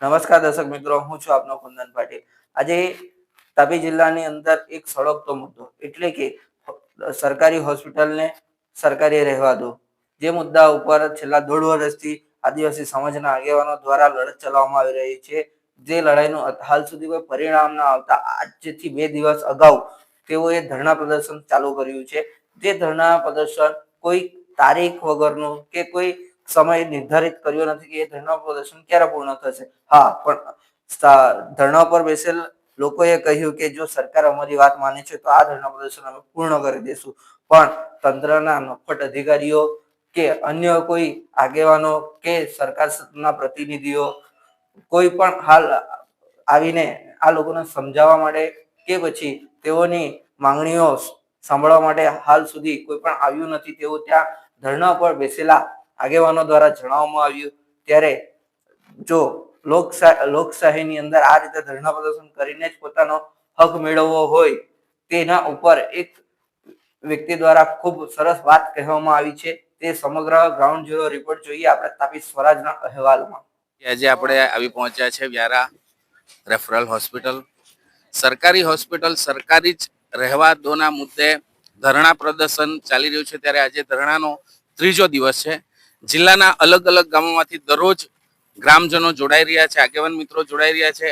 નમસ્કાર દર્શક મિત્રો, હું છું આપનો કુંદન પાટીલ. આજે તાપી જિલ્લાની અંદર એક સળગતો મુદ્દો એટલે કે સરકારી હોસ્પિટલને સરકારી રહેવા દો, જે મુદ્દા ઉપર છેલ્લા દોઢ વર્ષથી આદિવાસી સમાજના આગેવાનો દ્વારા લડત ચલાવવામાં આવી રહી છે. જે લડાઈનું હાલ સુધી કોઈ પરિણામ ના આવતા આજથી 2 દિવસ અગાઉ તેઓએ ધરણા પ્રદર્શન ચાલુ કર્યું છે. જે ધરણા પ્રદર્શન કોઈ તારીખ વગરનું કે કોઈ સમય નિર્ધારિત કર્યો નથી કે એ ધરણા પ્રદર્શન ક્યારે પૂર્ણ થશે. હા, પણ ધરણા પર બેસેલ લોકોએ કહ્યું કે જો સરકાર અમારી વાત માને છે તો આ ધરણા પ્રદર્શન અમે પૂર્ણ કરી દઈશું. પણ તંત્રના નફટ અધિકારીઓ કે અન્ય કોઈ આગેવાનો કે સરકારના પ્રતિનિધિઓ કોઈ પણ હાલ આવીને આ લોકોને સમજાવવા માટે કે પછી તેઓની માંગણીઓ સાંભળવા માટે હાલ સુધી કોઈ પણ આવ્યું નથી. તેવું ત્યાં ધરણા પર બેસેલા આગેવાનો દ્વારા જણાવવામાં આવ્યું. ત્યારે જો લોકશાહીની અંદર આ રીતે ધરણા પ્રદર્શન કરીને જ પોતાનો હક મેળવવો હોય, તેના ઉપર એક વ્યક્તિ દ્વારા ખૂબ સરસ વાત કહેવામાં આવી છે. તે સમગ્ર ગ્રાઉન્ડ ઝીરો રિપોર્ટ જોઈએ આપણે તાપી સ્વરાજના અહેવાલમાં. આજે આપણે આવી પહોંચ્યા છે વ્યારા રેફરલ હોસ્પિટલ. સરકારી હોસ્પિટલ સરકારી જ રહેવા દોના મુદ્દે ધરણા પ્રદર્શન ચાલી રહ્યું છે. ત્યારે આજે ધરણાનો 3જો દિવસ છે. જિલ્લાના અલગ અલગ ગામોમાંથી દરરોજ ગ્રામજનો જોડાઈ રહ્યા છે, આગેવાન મિત્રો જોડાઈ રહ્યા છે.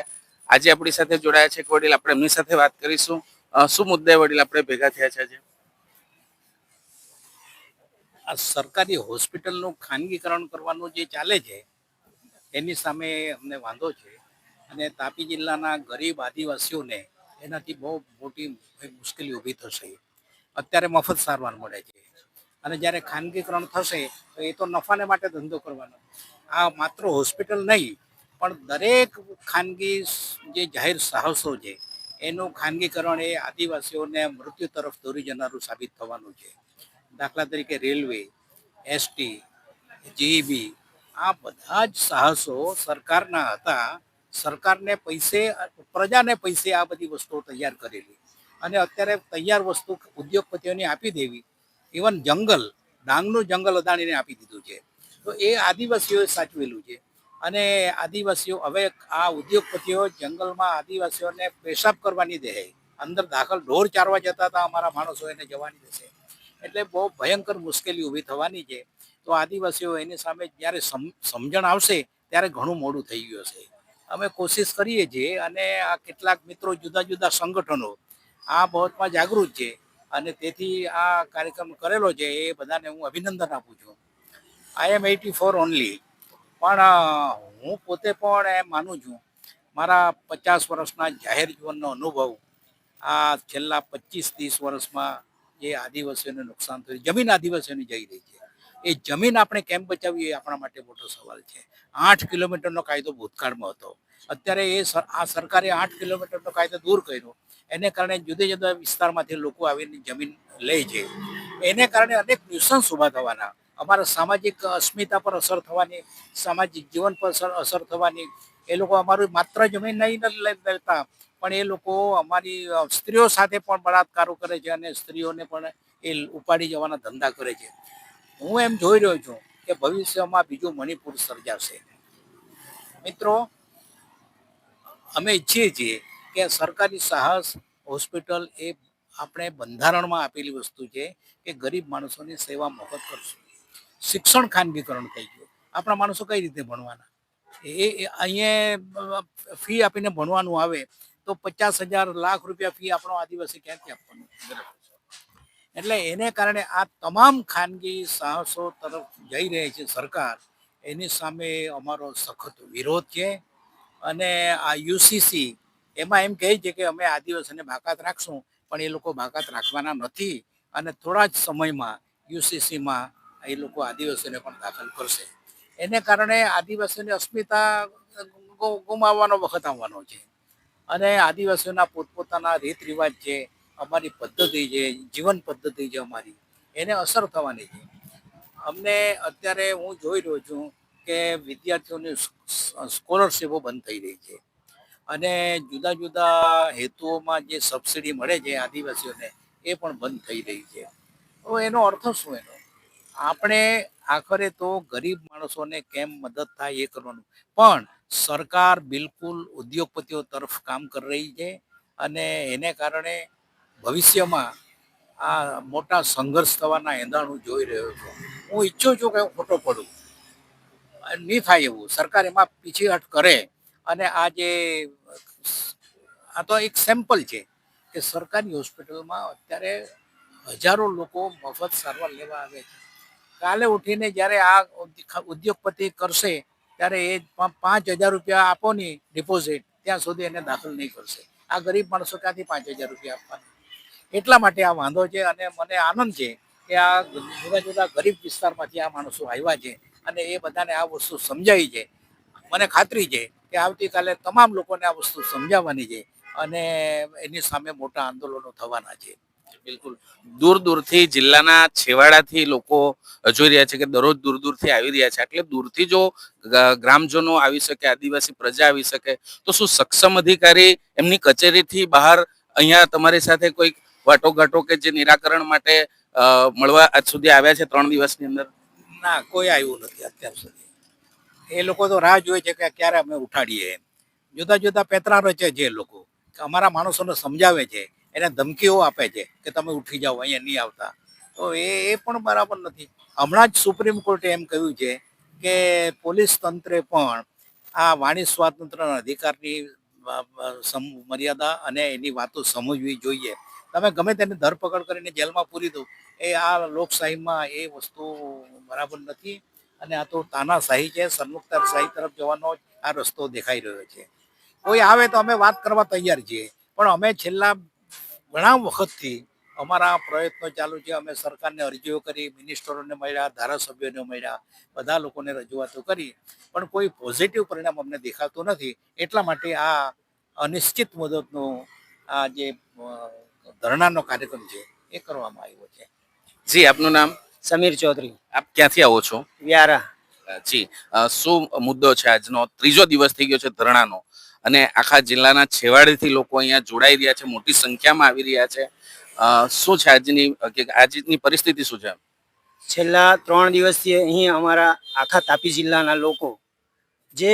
આજે આપણી સાથે જોડાયા છે વડીલ, આપણે એમની સાથે વાત કરીશું. શું મુદ્દે વડીલ આપણે ભેગા થયા છે આજે? આ સરકારી હોસ્પિટલનું ખાનગીકરણ કરવાનું જે ચાલે છે એની સામે અમને વાંધો છે. અને તાપી જિલ્લાના ગરીબ આદિવાસીઓને એનાથી બહુ મોટી મુશ્કેલી ઊભી થશે. અત્યારે મફત સારવાર મળે છે અને જ્યારે ખાનગીકરણ થશે તો એ તો નફાને માટે ધંધો કરવાનો. આ માત્ર હોસ્પિટલ નહીં પણ દરેક ખાનગી જે જાહેર સાહસો છે એનું ખાનગીકરણ એ આદિવાસીઓને મૃત્યુ તરફ દોરી જનારું સાબિત થવાનું છે. દાખલા તરીકે રેલવે, એસટી, જીઈબી, આ બધા જ સાહસો સરકારના હતા. સરકારને પૈસે, પ્રજાને પૈસે આ બધી વસ્તુઓ તૈયાર કરેલી અને અત્યારે તૈયાર વસ્તુ ઉદ્યોગપતિઓને આપી દેવી. ઇવન જંગલ, ડાંગનું જંગલ અદાણીને આપી દીધું છે. તો એ આદિવાસીઓએ સાચવેલું છે. અને આદિવાસીઓ હવે આ ઉદ્યોગપતિઓ જંગલમાં આદિવાસીઓને પેશાબ કરવાની દે, અંદર દાખલ ઢોર ચારવા જતા હતા અમારા માણસો, એને જવાની દેશે. એટલે બહુ ભયંકર મુશ્કેલી ઊભી થવાની છે. તો આદિવાસીઓ એની સામે જ્યારે સમજણ આવશે ત્યારે ઘણું મોડું થઈ ગયું હશે. અમે કોશિશ કરીએ છીએ અને આ કેટલાક મિત્રો જુદા જુદા સંગઠનો આ બાબતમાં જાગૃત છે અને તેથી આ કાર્યક્રમ કરેલો છે. એ બધાને હું અભિનંદન આપું છું. આઈ એમ 84 ઓનલી. પણ હું પોતે પણ એમ માનું છું, મારા 50 વર્ષના જાહેર જીવનનો અનુભવ આ છેલ્લા 25-30 વર્ષમાં જે આદિવાસીઓને નુકસાન થયું, જમીન આદિવાસીઓની જઈ રહી છે, એ જમીન આપણે કેમ બચાવીએ એ આપણા માટે મોટો સવાલ છે. 8 કિલોમીટરનો કાયદો ભૂતકાળમાં હતો. અત્યારે આ સરકારે 8 કિલોમીટરનો કાયદો દૂર કર્યો. એને કારણે જુદા જુદા વિસ્તારમાંથી લોકો આવીને જમીન લે છે. એને કારણે અનેક ન્યુસન્સ ઊભા થવાના, અમારા સામાજિક અસ્મિતા પર અસર થવાની, સામાજિક જીવન પર અસર થવાની. એ લોકો અમારું માત્ર જમીન નહીં લેતા પણ એ લોકો અમારી સ્ત્રીઓ સાથે પણ બળાત્કારો કરે છે અને સ્ત્રીઓને પણ એ ઉપાડી જવાના ધંધા કરે છે. હું એમ જોઈ રહ્યો છું કે ભવિષ્યમાં બીજું મણિપુર સર્જાશે. મિત્રો, અમે ઈચ્છીએ છીએ કે સરકારી સાહસ હોસ્પિટલ એ આપણે બંધારણમાં આપેલી વસ્તુ છે કે ગરીબ માણસોની સેવા મફત કરશું. શિક્ષણ ખાનગીકરણ થઈ ગયું. આપણા માણસો કઈ રીતે ભણવાના? એ અહીંયા ફી આપીને ભણવાનું આવે તો 50,000 લાખ રૂપિયા ફી આપણો આદિવાસી ક્યાંથી આપવાનું? એટલે એને કારણે આ તમામ ખાનગી સાહસો તરફ જઈ રહી છે સરકાર. એની સામે અમારો સખત વિરોધ છે. અને આ યુસીસી એમાં એમ કહે છે કે અમે આદિવાસીને બાકાત રાખશું, પણ એ લોકો બાકાત રાખવાના નથી. અને થોડા જ સમયમાં યુસીસીમાં એ લોકો આદિવાસીઓને પણ દાખલ કરશે. એને કારણે આદિવાસીઓની અસ્મિતા ગુમાવવાનો વખત આવવાનો છે. અને આદિવાસીઓના પોતપોતાના રીત રિવાજ છે, અમારી પદ્ધતિ છે, જીવન પદ્ધતિ છે અમારી, એને અસર થવાની છે. અમને અત્યારે હું જોઈ રહ્યો છું કે વિદ્યાર્થીઓની સ્કોલરશીપો બંધ થઈ રહી છે અને જુદા જુદા હેતુઓમાં જે સબસિડી મળે છે આદિવાસીઓને એ પણ બંધ થઈ રહી છે. તો એનો અર્થ શું? આપણે આખરે તો ગરીબ માણસોને કેમ મદદ થાય એ કરવાનું, પણ સરકાર બિલકુલ ઉદ્યોગપતિઓ તરફ કામ કરી રહી છે અને એને કારણે ભવિષ્યમાં આ મોટા સંઘર્ષ થવાના એંધાણ હું જોઈ રહ્યો છું. હું ઈચ્છું છું કે હું ખોટો પડું, નહીં થાય એવું. સરકાર એમાં પીછીહટ કરે અને આ તો એક સેમ્પલ છે કે સરકારી હોસ્પિટલમાં અત્યારે હજારો લોકો મફત સારવાર લેવા આવે છે. કાલે ઉઠીને જ્યારે આ ઉદ્યોગપતિ કરશે ત્યારે એ 5,000 રૂપિયા આપો ની ડિપોઝિટ, ત્યાં સુધી એને દાખલ નહીં કરશે. આ ગરીબ માણસો ક્યાંથી 5,000 રૂપિયા આપવાના? એટલા માટે આ વાંધો છે અને મને આનંદ છે કે આ જુદા જુદા ગરીબ વિસ્તારમાંથી આ માણસો આવ્યા છે અને એ બધાને આ વસ્તુ સમજાવી છે. મને ખાતરી છે કે આવતીકાલે તમામ લોકોને આ વસ્તુ સમજાવવાની છે અને એની સામે મોટા આંદોલનો થવાના છે. બિલકુલ. દૂર દૂરથી જિલ્લાના છેવાડાથી લોકો જોઈ રહ્યા છે કે દરરોજ દૂર દૂરથી આવી રહ્યા છે. એટલે દૂરથી જો ગ્રામજનો આવી શકે, આદિવાસી પ્રજા આવી શકે, તો શું સક્ષમ અધિકારી એમની કચેરીથી બહાર અહીંયા તમારી સાથે કોઈ વાટોઘાટો કે જે નિરાકરણ માટે મળવા આજ સુધી આવ્યા છે 3 દિવસની અંદર? ના, કોઈ આવ્યું નથી અત્યાર સુધી. એ લોકો તો રાહ જોવે છે કે ક્યારે અમે ઉઠાડીએ એમ. જુદા જુદા પેતરા રચે છે એ લોકો, કે અમારા માણસોને સમજાવે છે, એને ધમકીઓ આપે છે કે તમે ઉઠી જાઓ, અહીંયા નહીં આવતા. તો એ પણ બરાબર નથી. હમણાં જ સુપ્રીમ કોર્ટે એમ કહ્યું છે કે પોલીસ તંત્રે પણ આ વાણી સ્વાતંત્ર્યના અધિકારની મર્યાદા અને એની વાતો સમજવી જોઈએ. તમે ગમે તેની ધરપકડ કરીને જેલમાં પૂરી દો, એ આ લોકશાહીમાં એ વસ્તુ બરાબર નથી અને આ તો તાનાશાહી છે. સરમુખત્યારશાહી તરફ જવાનો આ રસ્તો દેખાઈ રહ્યો છે. કોઈ આવે તો અમે વાત કરવા તૈયાર છીએ, પણ અમે છેલ્લા ઘણા વખતથી અમારા પ્રયત્નો ચાલુ છે. અમે સરકારને અરજીઓ કરી, મિનિસ્ટરોને મળ્યા, ધારાસભ્યોને મળ્યા, બધા લોકોને રજૂઆતો કરી, પણ કોઈ પોઝિટિવ પરિણામ અમને દેખાતું નથી. એટલા માટે આ અનિશ્ચિત મુદતનો આ જે ધરણાનો કાર્યક્રમ છે એ કરવામાં આવ્યો છે. જી, આપનું નામ? સમીર ચૌધરી, આપ ક્યાંથી આવો છો? વ્યારા. જી, શું મુદ્દો છે આજનો? 3જો દિવસ થઈ ગયો છે ધરણાનો અને આખા જિલ્લાના છેવાડેથી લોકો અહીંયા જોડાઈ રહ્યા છે, મોટી સંખ્યામાં આવી રહ્યા છે. શું છે આજની પરિસ્થિતિ શું છે? છેલ્લા 3 દિવસથી અહીં અમારા આખા તાપી જિલ્લાના લોકો, જે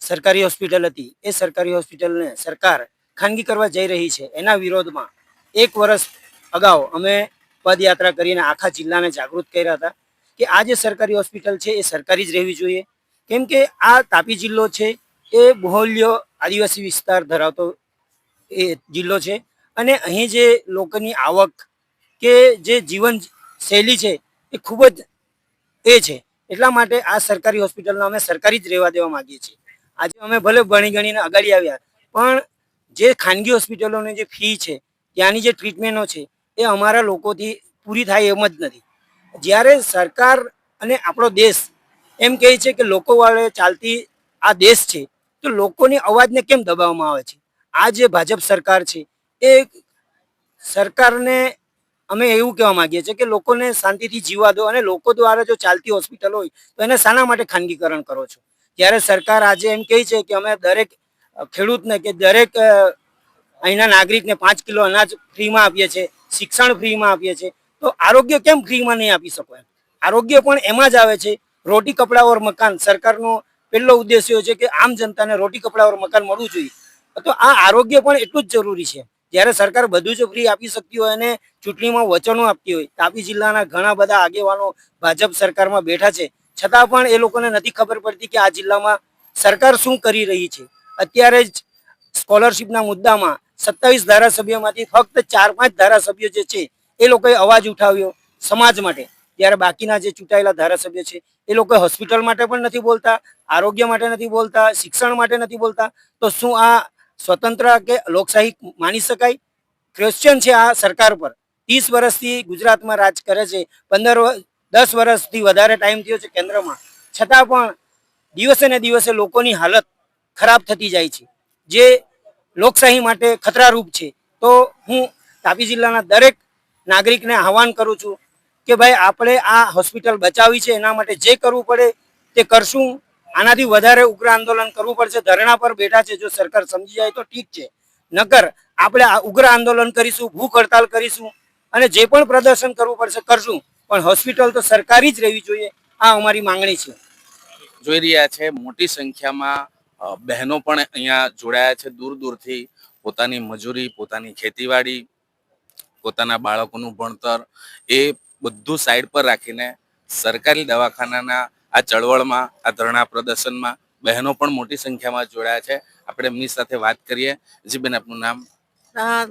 સરકારી હોસ્પિટલ હતી એ સરકારી હોસ્પિટલને સરકાર ખાનગી કરવા જઈ રહી છે, એના વિરોધમાં 1 વર્ષ અગાઉ અમે પદયાત્રા કરીને આખા જિલ્લાને જાગૃત કર્યા હતા કે આ જે સરકારી હોસ્પિટલ છે એ સરકારી જ રહેવી જોઈએ. કેમ કે આ તાપી જિલ્લો છે એ બહુલ્ય આદિવાસી વિસ્તાર ધરાવતો એ જિલ્લો છે અને અહીં જે લોકોની આવક કે જે જીવન શૈલી છે એ ખૂબ જ છે. એટલા માટે આ સરકારી હોસ્પિટલનો અમે સરકારી જ રહેવા દેવા માંગીએ છીએ. આજે અમે ભલે ભણી ગણીને અગાડી આવ્યા, પણ જે ખાનગી હોસ્પિટલોની જે ફી છે, ત્યાંની જે ટ્રીટમેન્ટો છે એ અમારા લોકોથી પૂરી થાય એમ જ નથી. જ્યારે સરકાર અને આપણો દેશ એમ કહે છે કે લોકો વાળે ચાલતી આ દેશ છે, તો લોકોની અવાજને કેમ દબાવવામાં આવે છે? આ જે ભાજપ સરકાર છે એ સરકારને અમે એવું કહેવા માંગીએ છીએ કે લોકોને શાંતિથી જીવવા દો અને લોકો દ્વારા જો ચાલતી હોસ્પિટલ હોય તો એને શાના માટે ખાનગીકરણ કરો છો? ત્યારે સરકાર આજે એમ કહે છે કે અમે દરેક ખેડૂતને કે દરેક અહીંના નાગરિકને 5 કિલો અનાજ ફ્રીમાં આપીએ છીએ, શિક્ષણ ફ્રીમાં આપીએ છીએ, તો આરોગ્ય કેમ ફ્રીમાં નહીં આપી શકો? આરોગ્ય પણ એમાં જ આવે છે. રોટી કપડા ઓર મકાન સરકારનો પહેલો ઉદ્દેશ્ય છે કે આમ જનતાને રોટી કપડા ઓર મકાન મળવું જોઈએ. તો આ આરોગ્ય પણ એટલું જ જરૂરી છે. જ્યારે સરકાર બધું જ ફ્રી આપી શકતી હોય અને ચૂંટણીમાં વચનો આપતી હોય, તાપી જિલ્લાના ઘણા બધા આગેવાનો ભાજપ સરકારમાં બેઠા છે, છતાં પણ એ લોકોને નથી ખબર પડતી કે આ જિલ્લામાં સરકાર શું કરી રહી છે. અત્યારે જ સ્કોલરશિપના મુદ્દામાં 27 ધારાસભ્યોમાંથી ફક્ત 4-5 ધારાસભ્યો જે છે એ લોકોએ અવાજ ઉઠાવ્યો સમાજ માટે, ત્યારે બાકીના જે ચૂંટાયેલા ધારાસભ્યો છે એ લોકો હોસ્પિટલ માટે પણ નથી બોલતા, આરોગ્ય માટે નથી બોલતા, શિક્ષણ માટે નથી બોલતા. તો શું આ સ્વતંત્ર કે લોકશાહી માની શકાય? ક્વેશ્ચન છે આ સરકાર પર. 30 વર્ષથી ગુજરાતમાં રાજ કરે છે, 10 વર્ષથી વધારે ટાઈમ થયો છે કેન્દ્રમાં, છતાં પણ દિવસે ને દિવસે લોકોની હાલત ખરાબ થતી જાય છે, જે લોકશાહી માટે ખતરારૂપ છે. તો હું તાપી જિલ્લાના દરેક નાગરિકને આહવાન કરું છું કે ભાઈ આપણે આ હોસ્પિટલ બચાવી છે, એના માટે જે કરવું પડે તે કરશું. આનાથી વધારે ઉગ્ર આંદોલન કરવું પડશે. ધરણા પર બેઠા છે, જો સરકાર સમજી જાય તો ઠીક છે, નકર આપણે ઉગ્ર આંદોલન કરીશું, ભૂખ હડતાલ કરીશું અને જે પણ પ્રદર્શન કરવું પડશે કરશું, પણ હોસ્પિટલ તો સરકારી જ રહેવી જોઈએ. આ અમારી માંગણી છે. જોઈ રહ્યા છે મોટી સંખ્યામાં બહેનો પણ અહીંયા જોડાયા છે દૂર દૂરથી, પોતાની મજૂરી, પોતાની ખેતીવાડી, પોતાના બાળકોનું ભણતર એ બધું સાઈડ પર રાખીને સરકારી દવાખાનાના આ ચળવળમાં, આ ધરણા પ્રદર્શનમાં બહેનો પણ મોટી સંખ્યામાં જોડાયા છે. આપણે એમની સાથે વાત કરીએ. જી બેન, આપનું નામ?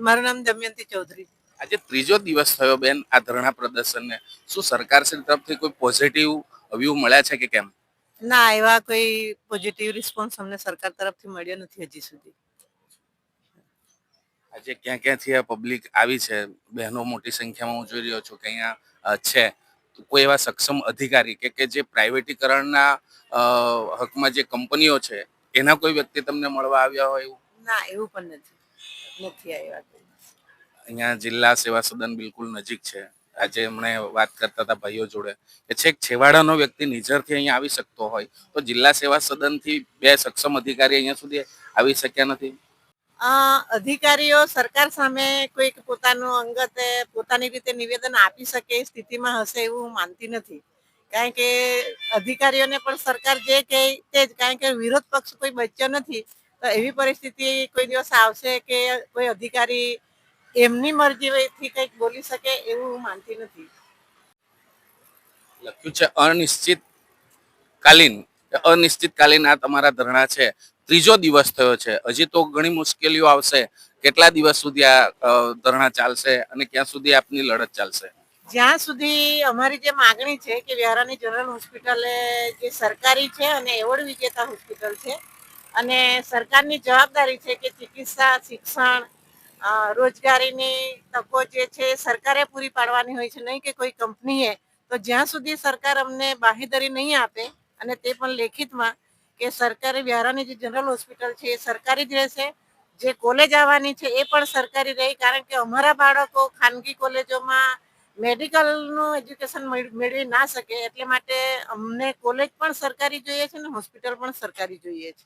મારું નામ દમયંતી ચૌધરી. આજે ત્રીજો દિવસ થયો બેન આ ધરણા પ્રદર્શનને. શું સરકાર શ્રી તરફથી કોઈ પોઝિટિવ વ્યૂ મળ્યા છે કે કેમ? ના, એવા કોઈ પોઝિટિવ રિસ્પોન્સ અમને સરકાર તરફથી મળ્યો નથી હજી સુધી. આજે ક્યાં ક્યાંથી આ પબ્લિક આવી છે, બહેનો મોટી સંખ્યામાં હું જોઈ રહ્યો છું કે અહીંયા છે, તો કોઈ એવા સક્ષમ અધિકારી કે જે પ્રાઇવેટીકરણના હકમાં જે કંપનીઓ છે એના કોઈ વ્યક્તિ તમને મળવા આવ્યા હોય એવું? ના, એવું પણ નથી આવ્યા કોઈ. અહીંયા જિલ્લા સેવા સદન બિલકુલ નજીક છે. આજે હમણે વાત કરતા હતા ભાઈઓ જોડે કે છેક છેવાડાનો વ્યક્તિ નિઝરથી અહીંયા આવી શકતો હોય તો જિલ્લા સેવા સદનથી બે સક્ષમ અધિકારી અહીંયા સુધી આવી શક્યા નથી. અધિકારીઓ સરકાર સામે કોઈક પોતાનું અંગત પોતાની રીતે નિવેદન આપી શકે એ સ્થિતિમાં હશે એવું હું માનતી નથી. કારણ કે અધિકારીઓને પણ સરકાર જે કહે તે જ, કારણ કે વિરોધ પક્ષ કોઈ બચ્યો નથી. તો એવી પરિસ્થિતિ કોઈ દિવસ આવશે કે કોઈ અધિકારી એમની મરજીથી કંઈક બોલી શકે એવું હું માનતી નથી. લખ્યું છે અનિશ્ચિતકાલીન આ તમારા ધરણા છે. ત્રીજો દિવસ થયો છે, હજી તો ઘણી મુશ્કેલીઓ આવશે. કેટલા દિવસ સુધી આ ધરણા ચાલશે અને ક્યાં સુધી આપની લડત ચાલશે? જ્યાં સુધી અમારી જે માગણી છે કે વ્યારાની જનરલ હોસ્પિટલ જે સરકારી છે અને એવોર્ડ વિજેતા હોસ્પિટલ છે અને સરકારની જવાબદારી છે કે ચિકિત્સા, શિક્ષણ, રોજગારીની તકો જે છે એ સરકારે પૂરી પાડવાની હોય છે, નહીં કે કોઈ કંપનીએ. તો જ્યાં સુધી સરકાર અમને બાંહેધરી નહીં આપે અને તે પણ લેખિતમાં કે સરકારી વ્યારાની જે જનરલ હોસ્પિટલ છે એ સરકારી જ રહેશે, જે કોલેજ આવવાની છે એ પણ સરકારી રહી, કારણ કે અમારા બાળકો ખાનગી કોલેજોમાં મેડિકલનું એજ્યુકેશન મેળવી ના શકે, એટલે માટે અમને કોલેજ પણ સરકારી જોઈએ છે ને હોસ્પિટલ પણ સરકારી જોઈએ છે.